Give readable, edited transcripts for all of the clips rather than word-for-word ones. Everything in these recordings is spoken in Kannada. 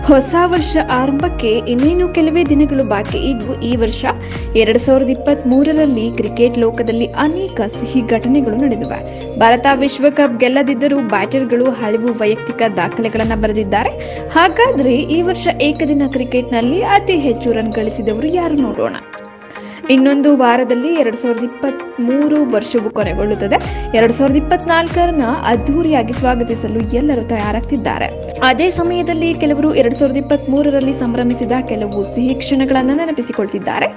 ಹೊಸ ವರ್ಷ ಆರಂಭಕ್ಕೆ ಇನ್ನೇನು ಕೆಲವೇ ದಿನಗಳು ಬಾಕಿ ಇದ್ದು ಈ ವರ್ಷ 2023ರಲ್ಲಿ ಕ್ರಿಕೆಟ್ ಲೋಕದಲ್ಲಿ ಅನೇಕ ಸಿಹಿ ಘಟನೆಗಳು ನಡೆದಿವೆ. ಭಾರತ ವಿಶ್ವಕಪ್ ಗೆಲ್ಲದಿದ್ದರೂ ಬ್ಯಾಟರ್ಗಳು ಹಲವು ವೈಯಕ್ತಿಕ ದಾಖಲೆಗಳನ್ನು ಬರೆದಿದ್ದಾರೆ. ಹಾಗಾದ್ರೆ ಈ ವರ್ಷ ಏಕದಿನ ಕ್ರಿಕೆಟ್ನಲ್ಲಿ ಅತಿ ಹೆಚ್ಚು ರನ್ ಗಳಿಸಿದವರು ಯಾರು ನೋಡೋಣ. ಇನ್ನೊಂದು ವಾರದಲ್ಲಿ 2023 ವರ್ಷವು ಕೊನೆಗೊಳ್ಳುತ್ತದೆ. 2024 ಅದ್ದೂರಿಯಾಗಿ ಸ್ವಾಗತಿಸಲು ಎಲ್ಲರೂ ತಯಾರಾಗ್ತಿದ್ದಾರೆ. ಅದೇ ಸಮಯದಲ್ಲಿ ಕೆಲವರು 2023ರಲ್ಲಿ ಸಂಭ್ರಮಿಸಿದ ಕೆಲವು ಸಿಹಿ ಕ್ಷಣಗಳನ್ನು ನೆನಪಿಸಿಕೊಳ್ತಿದ್ದಾರೆ.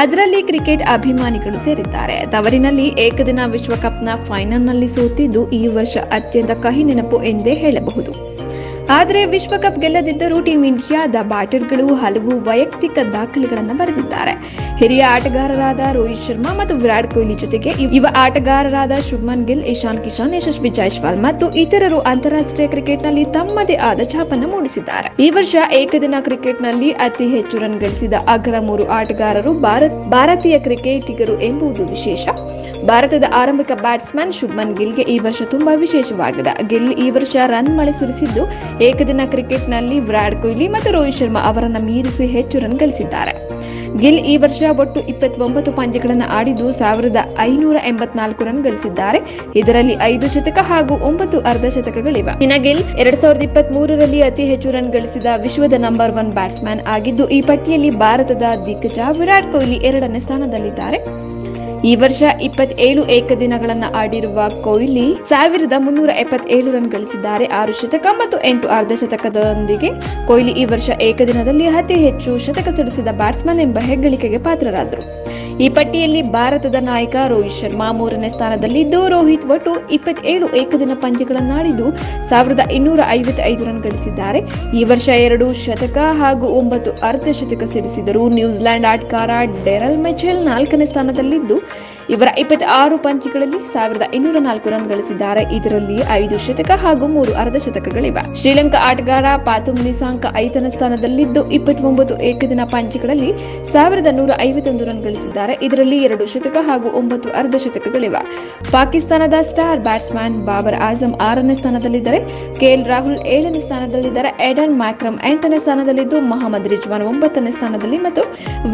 ಅದರಲ್ಲಿ ಕ್ರಿಕೆಟ್ ಅಭಿಮಾನಿಗಳು ಸೇರಿದ್ದಾರೆ. ತವರಿನಲ್ಲಿ ಏಕದಿನ ವಿಶ್ವಕಪ್ನ ಫೈನಲ್ನಲ್ಲಿ ಸೋತಿದ್ದು ಈ ವರ್ಷ ಅತ್ಯಂತ ಕಹಿ ನೆನಪು ಎಂದೇ ಹೇಳಬಹುದು. ಆದರೆ ವಿಶ್ವಕಪ್ ಗೆಲ್ಲದಿದ್ದರೂ ಟೀಂ ಇಂಡಿಯಾದ ಬ್ಯಾಟರ್ಗಳು ಹಲವು ವೈಯಕ್ತಿಕ ದಾಖಲೆಗಳನ್ನು ಬರೆದಿದ್ದಾರೆ. ಹಿರಿಯ ಆಟಗಾರರಾದ ರೋಹಿತ್ ಶರ್ಮಾ ಮತ್ತು ವಿರಾಟ್ ಕೊಹ್ಲಿ ಜೊತೆಗೆ ಯುವ ಆಟಗಾರರಾದ ಶುಭ್ಮನ್ ಗಿಲ್, ಇಶಾನ್ ಕಿಶನ್, ಯಶಸ್ವಿ ಜೈಸ್ವಾಲ್ ಮತ್ತು ಇತರರು ಅಂತಾರಾಷ್ಟ್ರೀಯ ಕ್ರಿಕೆಟ್ನಲ್ಲಿ ತಮ್ಮದೇ ಆದ ಛಾಪನ್ನು ಮೂಡಿಸಿದ್ದಾರೆ. ಈ ವರ್ಷ ಏಕದಿನ ಕ್ರಿಕೆಟ್ನಲ್ಲಿ ಅತಿ ಹೆಚ್ಚು ರನ್ ಗಳಿಸಿದ ಅಗ್ರ 3 ಆಟಗಾರರು ಭಾರತೀಯ ಕ್ರಿಕೆಟಿಗರು ಎಂಬುದು ವಿಶೇಷ. ಭಾರತದ ಆರಂಭಿಕ ಬ್ಯಾಟ್ಸ್ಮನ್ ಶುಭ್ಮನ್ ಗಿಲ್ಗೆ ಈ ವರ್ಷ ತುಂಬಾ ವಿಶೇಷವಾಗಿದೆ. ಗಿಲ್ ಈ ವರ್ಷ ರನ್ ಮಳೆ ಸುರಿಸಿದ್ದು ಏಕದಿನ ಕ್ರಿಕೆಟ್ನಲ್ಲಿ ವಿರಾಟ್ ಕೊಹ್ಲಿ ಮತ್ತು ರೋಹಿತ್ ಶರ್ಮಾ ಅವರನ್ನು ಮೀರಿಸಿ ಹೆಚ್ಚು ರನ್ ಗಳಿಸಿದ್ದಾರೆ. ಗಿಲ್ ಈ ವರ್ಷ ಒಟ್ಟು 29 ಪಂದ್ಯಗಳನ್ನು ಆಡಿದ್ದು 1584 ರನ್ ಗಳಿಸಿದ್ದಾರೆ. ಇದರಲ್ಲಿ 5 ಶತಕ ಹಾಗೂ 9 ಅರ್ಧ ಶತಕಗಳಿವೆ. ಇನ್ನು ಗಿಲ್ 2023ರಲ್ಲಿ ಅತಿ ಹೆಚ್ಚು ರನ್ ಗಳಿಸಿದ ವಿಶ್ವದ ನಂಬರ್ 1 ಬ್ಯಾಟ್ಸ್ಮನ್ ಆಗಿದ್ದು ಈ ಪಟ್ಟಿಯಲ್ಲಿ ಭಾರತದ ದಿಗ್ಗಜ ವಿರಾಟ್ ಕೊಹ್ಲಿ 2ನೇ ಸ್ಥಾನದಲ್ಲಿದ್ದಾರೆ. ಈ ವರ್ಷ 27 ಏಕದಿನಗಳನ್ನು ಆಡಿರುವ ಕೊಹ್ಲಿ 1377 ರನ್ ಗಳಿಸಿದ್ದಾರೆ. 6 ಶತಕ ಮತ್ತು 8 ಅರ್ಧ ಶತಕದೊಂದಿಗೆ ಕೊಹ್ಲಿ ಈ ವರ್ಷ ಏಕದಿನದಲ್ಲಿ ಅತಿ ಹೆಚ್ಚು ಶತಕ ಸಿಡಿಸಿದ ಬ್ಯಾಟ್ಸ್ಮನ್ ಎಂಬ ಹೆಗ್ಗಳಿಕೆಗೆ ಪಾತ್ರರಾದರು. ಈ ಪಟ್ಟಿಯಲ್ಲಿ ಭಾರತದ ನಾಯಕ ರೋಹಿತ್ ಶರ್ಮಾ 3ನೇ ಸ್ಥಾನದಲ್ಲಿದ್ದು, ರೋಹಿತ್ ಒಟ್ಟು 27 ಏಕದಿನ ಪಂದ್ಯಗಳನ್ನಾಡಿದ್ದು 1255 ರನ್ ಗಳಿಸಿದ್ದಾರೆ. ಈ ವರ್ಷ 2 ಶತಕ ಹಾಗೂ 9 ಅರ್ಧ ಶತಕ ಸಿಡಿಸಿದರು. ನ್ಯೂಜಿಲೆಂಡ್ ಆಟಗಾರ ಡೆರೆಲ್ ಮಿಚೆಲ್ 4ನೇ ಸ್ಥಾನದಲ್ಲಿದ್ದು, ಇವರ 26 ಪಂದ್ಯಗಳಲ್ಲಿ 1204 ರನ್ ಗಳಿಸಿದ್ದಾರೆ. ಇದರಲ್ಲಿ 5 ಶತಕ ಹಾಗೂ 3 ಅರ್ಧ ಶತಕಗಳಿವೆ. ಶ್ರೀಲಂಕಾ ಆಟಗಾರ ಪಾಥುಮ್ ನಿಸಾಂಕ 5ನೇ ಸ್ಥಾನದಲ್ಲಿದ್ದು 29 ಏಕದಿನ ಪಂದ್ಯಗಳಲ್ಲಿ 1151 ರನ್ ಗಳಿಸಿದ್ದಾರೆ. ಇದರಲ್ಲಿ 2 ಶತಕ ಹಾಗೂ 9 ಅರ್ಧ ಶತಕಗಳಿವೆ. ಪಾಕಿಸ್ತಾನದ ಸ್ಟಾರ್ ಬ್ಯಾಟ್ಸ್ಮನ್ ಬಾಬರ್ ಆಜಮ್ 6ನೇ ಸ್ಥಾನದಲ್ಲಿದ್ದರೆ, ಕೆಎಲ್ ರಾಹುಲ್ 7ನೇ ಸ್ಥಾನದಲ್ಲಿದ್ದಾರೆ. ಎಡನ್ ಮ್ಯಾಕ್ರಮ್ 8ನೇ ಸ್ಥಾನದಲ್ಲಿದ್ದು, ಮೊಹಮ್ಮದ್ ರಿಜ್ವಾನ್ 9ನೇ ಸ್ಥಾನದಲ್ಲಿ ಮತ್ತು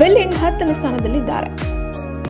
ವಿಲ್ ಹಿಂಡ್ 10ನೇ ಸ್ಥಾನದಲ್ಲಿದ್ದಾರೆ.